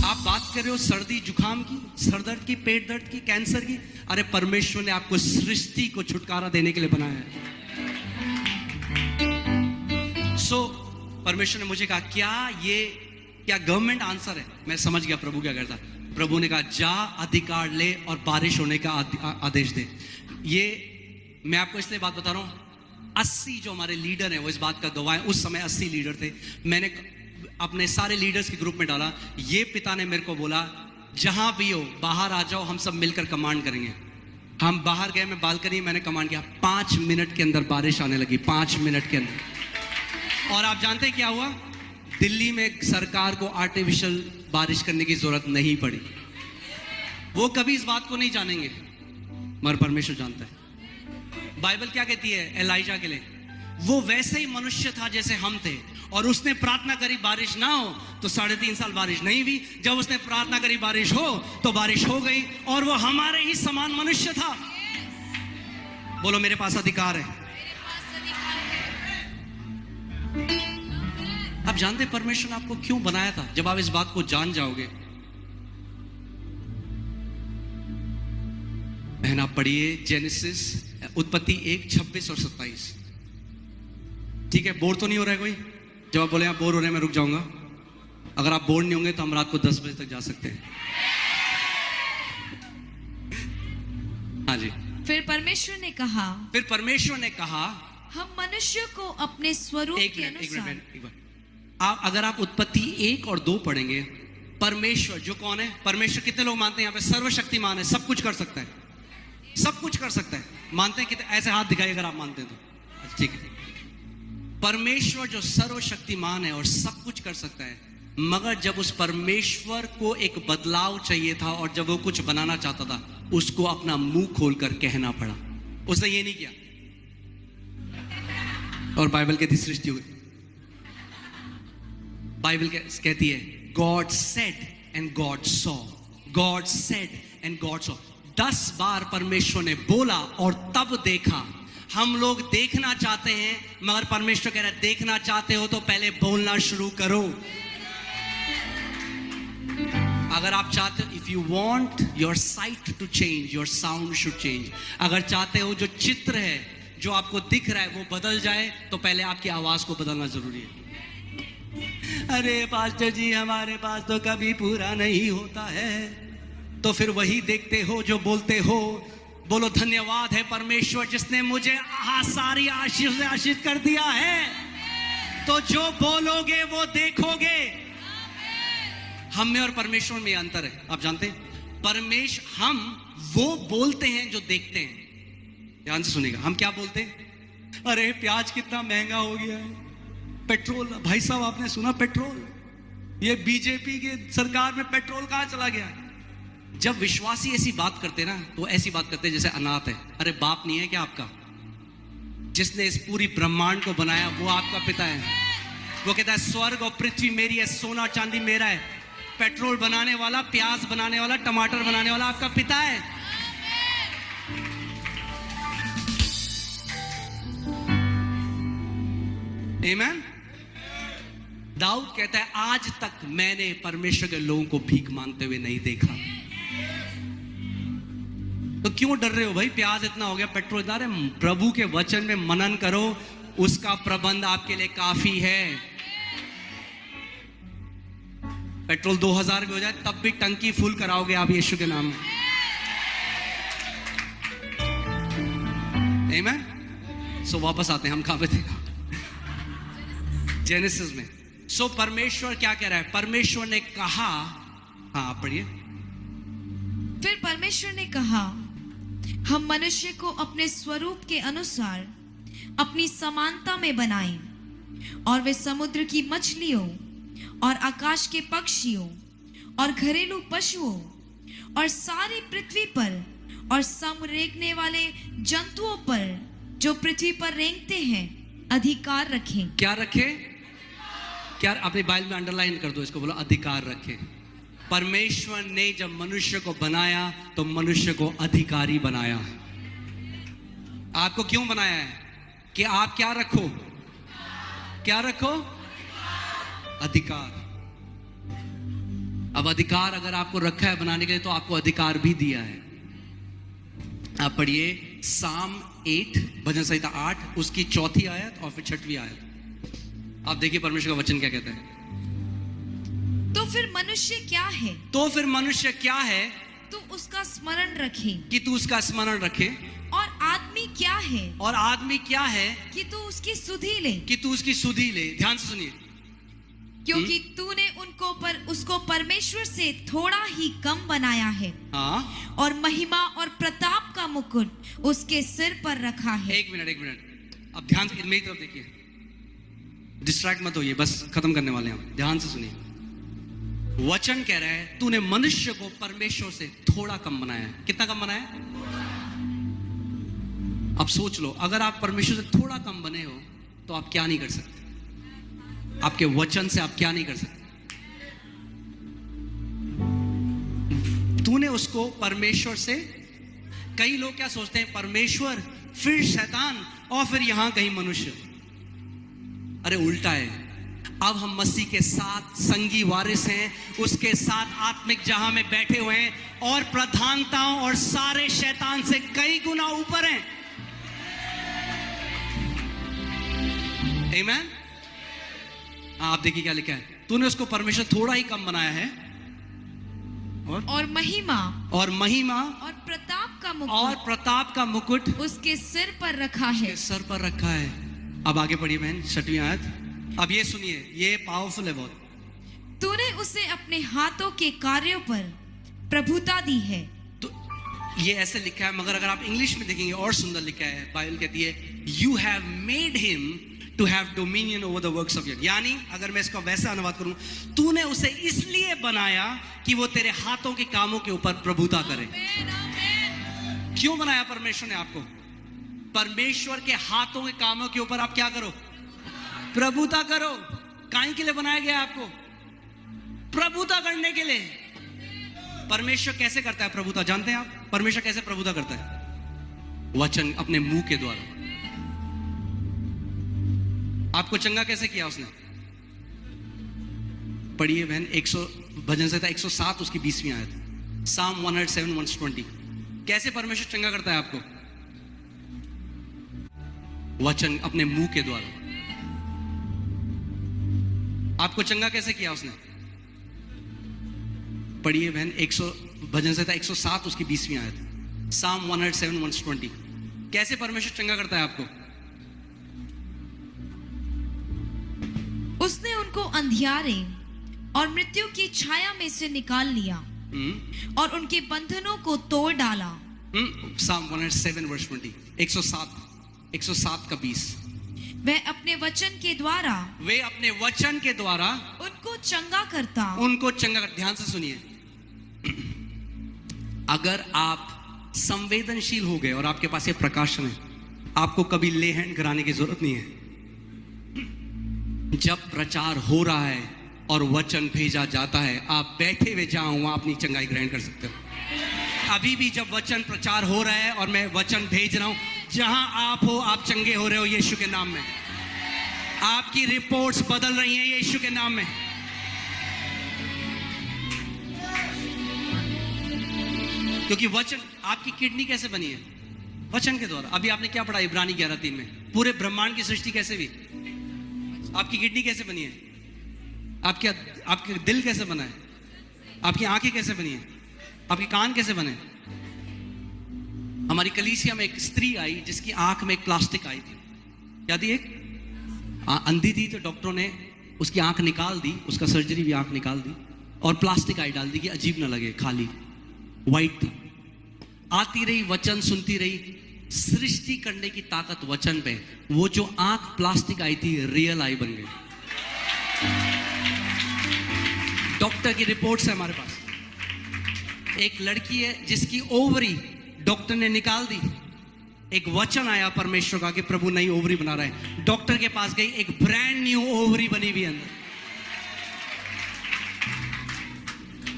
आप बात कर रहे हो सर्दी जुकाम की, सरदर्द की, पेट दर्द की, कैंसर की। अरे परमेश्वर ने आपको सृष्टि को छुटकारा देने के लिए बनाया है। परमेश्वर ने मुझे कहा क्या गवर्नमेंट आंसर है? मैं समझ गया प्रभु क्या करता। प्रभु ने कहा जा अधिकार ले और बारिश होने का आदेश दे। ये मैं आपको इसलिए बात बता रहा हूं, 80 जो हमारे लीडर हैं वो इस बात का गवाह हैं। उस समय 80 लीडर थे। मैंने अपने सारे लीडर्स के ग्रुप में डाला। ये पिता ने मेरे को बोला जहां भी हो बाहर आ जाओ, हम सब मिलकर कमांड करेंगे। हम बाहर गए, मैं बालकनी, मैंने कमांड किया। 5 मिनट के अंदर बारिश आने लगी, 5 मिनट के अंदर। और आप जानते हैं क्या हुआ? दिल्ली में सरकार को आर्टिफिशियल बारिश करने की जरूरत नहीं पड़ी। वो कभी इस बात को नहीं जानेंगे मगर परमेश्वर जानता है। बाइबल क्या कहती है एलाइजा के लिए? वो वैसे ही मनुष्य था जैसे हम थे, और उसने प्रार्थना करी बारिश ना हो, तो 3.5 साल बारिश नहीं हुई। जब उसने प्रार्थना करी बारिश हो, तो बारिश हो गई। और वो हमारे ही समान मनुष्य था। बोलो मेरे पास अधिकार है। आप जानते परमेश्वर ने आपको क्यों बनाया था? जब आप इस बात को जान जाओगे। बहन आप पढ़िए जेनेसिस, उत्पत्ति 1:26 और 27। ठीक है, बोर तो नहीं हो रहा है कोई? जब आप बोले आप बोर हो रहे हैं, मैं रुक जाऊंगा। अगर आप बोर नहीं होंगे तो हम रात को 10 बजे तक जा सकते हैं। हाँ जी। फिर परमेश्वर ने कहा हम मनुष्य को अपने स्वरूप के अनुसार। अगर आप उत्पत्ति 1 और 2 पढ़ेंगे, परमेश्वर जो कौन है? परमेश्वर कितने लोग मानते हैं यहाँ पे? सर्वशक्तिमान है, सब कुछ कर सकता है, सब कुछ कर सकता है। मानते हैं कितने? ऐसे हाथ दिखाइए अगर आप मानते हैं तो। ठीक है, परमेश्वर जो सर्वशक्तिमान है और सब कुछ कर सकता है, मगर जब उस परमेश्वर को एक बदलाव चाहिए था और जब वो कुछ बनाना चाहता था, उसको अपना मुंह खोलकर कहना पड़ा। उसने ये नहीं किया और बाइबल कहती सृष्टि हुई। बाइबल कहती है God said and God saw, God said and God saw. 10 बार परमेश्वर ने बोला और तब देखा। हम लोग देखना चाहते हैं, मगर परमेश्वर कह रहा है देखना चाहते हो तो पहले बोलना शुरू करो। अगर आप चाहते हो, if you want your sight to change, your sound should change. अगर चाहते हो जो चित्र है, जो आपको दिख रहा है, वो बदल जाए, तो पहले आपकी आवाज को बदलना जरूरी है। अरे पास्टर जी हमारे पास तो कभी पूरा नहीं होता है। तो फिर वही देखते हो जो बोलते हो। बोलो धन्यवाद है परमेश्वर जिसने मुझे सारी आशीष से आशीष कर दिया है। तो जो बोलोगे वो देखोगे। हम में और परमेश्वर में अंतर है। आप जानते हैं हम वो बोलते हैं जो देखते हैं। ध्यान से सुनिएगा, हम क्या बोलते हैं? अरे प्याज कितना महंगा हो गया है, पेट्रोल। भाई साहब आपने सुना पेट्रोल? ये बीजेपी के सरकार में पेट्रोल कहां चला गया? जब विश्वासी ऐसी बात करते ना, तो ऐसी बात करते जैसे अनाथ है। अरे बाप नहीं है क्या आपका? जिसने इस पूरी ब्रह्मांड को बनाया वो आपका पिता है। वो कहता है स्वर्ग और पृथ्वी मेरी है, सोना चांदी मेरा है। पेट्रोल बनाने वाला, प्याज बनाने वाला, टमाटर बनाने वाला आपका पिता है। आमीन। दाऊद कहता है आज तक मैंने परमेश्वर के लोगों को भीख मांगते हुए नहीं देखा। तो क्यों डर रहे हो भाई? प्याज इतना हो गया, पेट्रोल इतना। अरे प्रभु के वचन में मनन करो, उसका प्रबंध आपके लिए काफी है। पेट्रोल 2000 भी हो जाए तब भी टंकी फुल कराओगे आप यीशु के नाम में। आमीन। सो वापस आते हैं, हम कहां पे थे? जेनेसिस में। सो परमेश्वर क्या कह रहा है? परमेश्वर ने कहा, हाँ आप पढ़िए। फिर परमेश्वर ने कहा हम मनुष्य को अपने स्वरूप के अनुसार अपनी समानता में बनाएं, और वे समुद्र की मछलियों और आकाश के पक्षियों और घरेलू पशुओं और सारी पृथ्वी पर और सम रेंगने वाले जंतुओं पर जो पृथ्वी पर रेंगते हैं अधिकार रखें। क्या रखे? क्या? अपनी बाइबल में अंडरलाइन कर दो इसको, बोलो अधिकार रखे। परमेश्वर ने जब मनुष्य को बनाया तो मनुष्य को अधिकारी बनाया। आपको क्यों बनाया है? कि आप क्या रखो? क्या रखो? अधिकार। अब अधिकार अगर आपको रखा है बनाने के लिए, तो आपको अधिकार भी दिया है। आप पढ़िए साम 8 भजन संहिता 8 उसकी 4थी आयत और फिर 6वीं आयत। आप देखिए परमेश्वर का वचन क्या कहता है। तो फिर मनुष्य क्या है, तो फिर मनुष्य क्या है तू उसका स्मरण रखे, कि तू उसका स्मरण रखे, और आदमी क्या है और आदमी क्या है कि तू उसकी सुधि ले, कि तू उसकी सुधि ले। ध्यान से सुनिए, क्योंकि तूने उसको परमेश्वर से थोड़ा ही कम बनाया है, हाँ, और महिमा और प्रताप का मुकुट उसके सिर पर रखा है। एक मिनट, अब ध्यान से मेरी तरफ देखिए, डिस्ट्रैक्ट मत होइए, बस खत्म करने वाले हैं हम। ध्यान से सुनिए, वचन कह रहा है तूने मनुष्य को परमेश्वर से थोड़ा कम बनाया है। कितना कम बनाया है? अब सोच लो, अगर आप परमेश्वर से थोड़ा कम बने हो तो आप क्या नहीं कर सकते? आपके वचन से आप क्या नहीं कर सकते? तूने उसको परमेश्वर से, कई लोग क्या सोचते हैं, परमेश्वर फिर शैतान और फिर यहां कहीं मनुष्य। अरे उल्टा है। अब हम मसीह के साथ संगी वारिस हैं, उसके साथ आत्मिक जहां में बैठे हुए हैं, और प्रधानताओं और सारे शैतान से कई गुना ऊपर हैं। आमीन। आप देखिए क्या लिखा है, तूने उसको परमेश्वर थोड़ा ही कम बनाया है, और महिमा और प्रताप का मुकुट उसके सिर पर रखा है। उसके सर पर रखा है। अब आगे पढ़िए बहन, 6वीं आयत। अब ये सुनिए, ये पावरफुल है बहुत। तूने उसे अपने हाथों के कार्यों पर प्रभुता दी है। तो ये ऐसे लिखा है, मगर अगर आप इंग्लिश में देखेंगे और सुंदर लिखा है। बाइबल कहती है you have made him to have dominion over the works of your. यानी अगर मैं इसका वैसा अनुवाद करूं, तूने उसे इसलिए बनाया कि वो तेरे हाथों के कामों के ऊपर प्रभुता करे। क्यों बनाया परमेश्वर ने आपको? परमेश्वर के हाथों के कामों के ऊपर आप क्या करो? प्रभुता करो। काहे के लिए बनाया गया आपको? प्रभुता करने के लिए। परमेश्वर कैसे करता है प्रभुता? जानते हैं आप परमेश्वर कैसे प्रभुता करता है? वचन, अपने मुंह के द्वारा। आपको चंगा कैसे किया उसने? पढ़िए बहन, 100 भजन संहिता 107 उसकी 20वीं आयत, साम 107 120। कैसे परमेश्वर चंगा करता है आपको? वचन, अपने मुंह के द्वारा। आपको चंगा कैसे किया उसने? पढ़िए बहन, 100 भजन संहिता 107 उसकी 20वीं आयत, साम 107 120। कैसे परमेश्वर चंगा करता है आपको? उसने उनको अंधियारे और मृत्यु की छाया में से निकाल लिया, और उनके बंधनों को तोड़ डाला। साम 107 वर्स 20, 107 का 20। वह अपने वचन के द्वारा उनको चंगा करता। ध्यान से सुनिए, अगर आप संवेदनशील हो गए और आपके पास ये प्रकाशन है, आपको कभी ले हैंड कराने की जरूरत नहीं है। जब प्रचार हो रहा है और वचन भेजा जाता है, आप बैठे हुए जहां वहां अपनी चंगाई ग्रहण कर सकते हो। अभी भी जब वचन प्रचार हो रहा है और मैं वचन भेज रहा हूं, जहां आप हो, आप चंगे हो रहे हो यीशु के नाम में। आपकी रिपोर्ट्स बदल रही हैं यीशु के नाम में। क्योंकि वचन, आपकी किडनी कैसे बनी है? वचन के द्वारा। अभी आपने क्या पढ़ा इब्रानी 11:3 में? पूरे ब्रह्मांड की सृष्टि कैसे हुई? आपकी किडनी कैसे बनी है? आपके दिल कैसे बना है? आपकी आंखें कैसे बनी है? आपके कान कैसे बने? हमारी कलीसिया में एक स्त्री आई जिसकी आंख में एक प्लास्टिक आई थी। क्या थी? एक अंधी थी, तो डॉक्टरों ने उसकी आंख निकाल दी, उसका सर्जरी भी आंख निकाल दी और प्लास्टिक आई डाल दी कि अजीब ना लगे, खाली वाइट था। आती रही, वचन सुनती रही, सृष्टि करने की ताकत वचन पे। वो जो आंख प्लास्टिक आई थी रियल आई बन गई। डॉक्टर की रिपोर्ट्स है हमारे पास। एक लड़की है जिसकी ओवरी डॉक्टर ने निकाल दी। एक वचन आया परमेश्वर का कि प्रभु नई ओवरी बना रहा है। डॉक्टर के पास गई, एक ब्रांड न्यू ओवरी बनी हुई अंदर।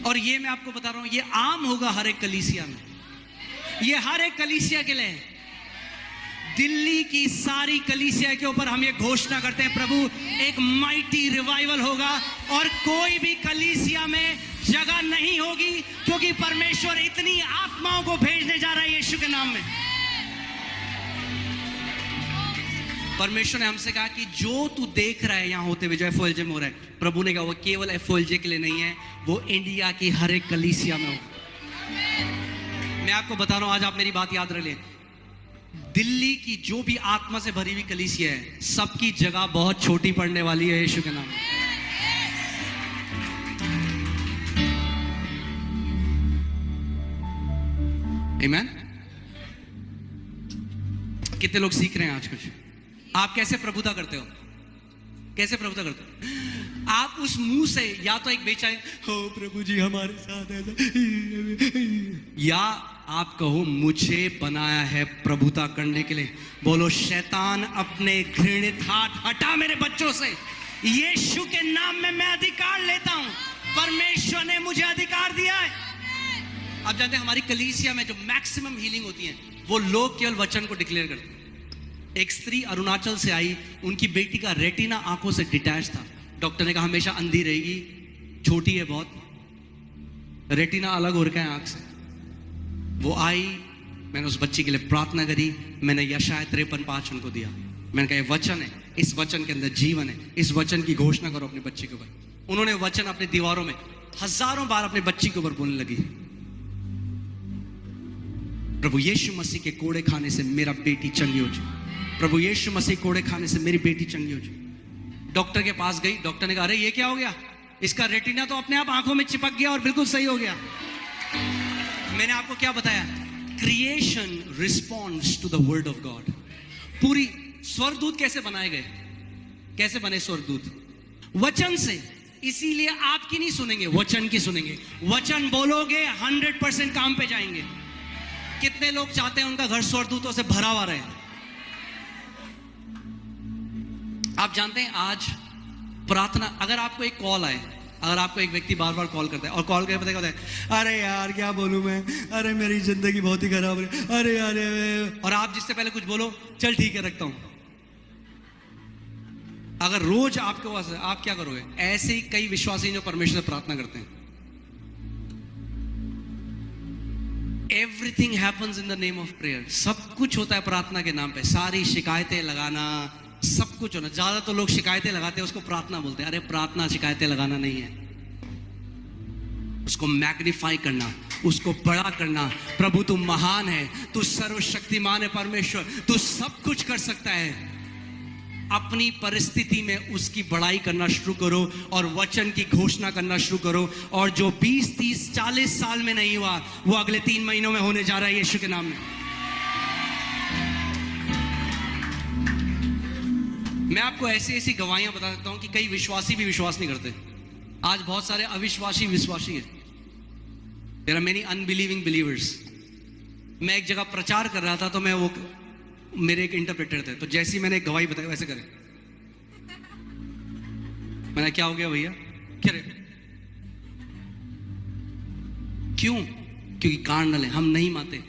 और ये मैं आपको बता रहा हूं, ये आम होगा हर एक कलीसिया में। ये हर एक कलीसिया के लिए। दिल्ली की सारी कलीसिया के ऊपर हम ये घोषणा करते हैं, प्रभु एक माइटी रिवाइवल होगा और कोई भी कलीसिया में जगह नहीं होगी, क्योंकि परमेश्वर इतनी आत्माओं को भेजने जा रहा है यीशु के नाम में। परमेश्वर ने हमसे कहा कि जो तू देख रहा है यहाँ होते हुए, जो एफओएलजे में हो रहा है, प्रभु ने कहा वो केवल एफओएलजे के लिए नहीं है, वो इंडिया की हर एक कलीसिया में हो। मैं आपको बता रहा हूं, आज आप मेरी बात याद रख लें, दिल्ली की जो भी आत्मा से भरी हुई कलीसिया है, सबकी जगह बहुत छोटी पड़ने वाली है यीशु के नाम में। आमीन। कितने लोग सीख रहे हैं आज कुछ? आप कैसे प्रभुता करते हो? कैसे प्रभुता करते हो? आप उस मुंह से या तो एक बेचैन हो प्रभु जी हमारे साथ है, या आप कहो मुझे बनाया है प्रभुता करने के लिए। बोलो शैतान अपने घृणित हाथ हटा मेरे बच्चों से, यीशु के नाम में मैं अधिकार लेता हूं। परमेश्वर ने मुझे अधिकार दिया है। आप जानते हैं हमारी कलीसिया में जो मैक्सिमम हीलिंग होती है, वो लोग केवल वचन को डिक्लेयर करते हैं। एक स्त्री अरुणाचल से आई, उनकी बेटी का रेटिना आंखों से डिटैच था। डॉक्टर ने कहा हमेशा अंधी रहेगी, छोटी है बहुत, रेटिना अलग हो रखा है आंख से। वो आई, मैंने उस बच्ची के लिए प्रार्थना करी, मैंने यशाया 53:5 उनको दिया। मैंने कहा ये वचन है, इस वचन के अंदर जीवन है, इस वचन की घोषणा करो अपने बच्ची के ऊपर। उन्होंने वचन अपनी दीवारों में हजारों बार अपने बच्ची के ऊपर बोलने लगी, प्रभु यीशु मसीह के कोड़े खाने से मेरा बेटी चंगी हो जाए, प्रभु यीशु मसीह कोड़े खाने से मेरी बेटी चंगी हो जाए। डॉक्टर के पास गई, डॉक्टर ने कहा अरे ये क्या हो गया, इसका रेटिना तो अपने आप आंखों में चिपक गया और बिल्कुल सही हो गया। मैंने आपको क्या बताया? Creation responds to the word of God. पूरी स्वर्गदूत कैसे बनाए गए? कैसे बने स्वर्गदूत? वचन से। इसीलिए आपकी नहीं सुनेंगे, वचन की सुनेंगे। वचन बोलोगे 100% काम पे जाएंगे। कितने लोग चाहते हैं उनका घर स्वर्गदूतों से भरा हुआ रहे? आप जानते हैं आज प्रार्थना, अगर आपको एक कॉल आए, अगर आपको एक व्यक्ति बार बार कॉल करता है और कॉल करके बताता है अरे यार क्या बोलूं मैं, अरे मेरी जिंदगी बहुत ही खराब है, अरे यार, और आप जिससे पहले कुछ बोलो चल ठीक है रखता हूं। अगर रोज आपके पास है, आप क्या करोगे? ऐसे ही कई विश्वासी जो परमेश्वर से प्रार्थना करते हैं। Everything happens in the name of prayer. सब कुछ होता है प्रार्थना के नाम पे। सारी शिकायतें लगाना, सब कुछ होना। ज्यादा तो लोग शिकायतें लगाते हैं, उसको प्रार्थना बोलते हैं। अरे प्रार्थना शिकायतें लगाना नहीं है, उसको मैग्निफाई करना, उसको बड़ा करना। प्रभु तू महान है, तू सर्वशक्तिमान है परमेश्वर, तू सब कुछ कर सकता है। अपनी परिस्थिति में उसकी बड़ाई करना शुरू करो और वचन की घोषणा करना शुरू करो। और जो 20, 30, 40 साल में नहीं हुआ, वो अगले 3 महीनों में होने जा रहा है यीशु के नाम में। मैं आपको ऐसी ऐसी गवाहियां बता सकता हूं कि कई विश्वासी भी विश्वास नहीं करते। आज बहुत सारे अविश्वासी विश्वासी हैं। There are many unbelieving believers. मैं एक जगह प्रचार कर रहा था, तो मैं वो मेरे एक इंटरप्रेटर थे, तो जैसी मैंने एक गवाही बताई वैसे करे। मैंने क्या हो गया भैया? क्या रे? क्यों? क्योंकि कार्नल है, हम नहीं मानते।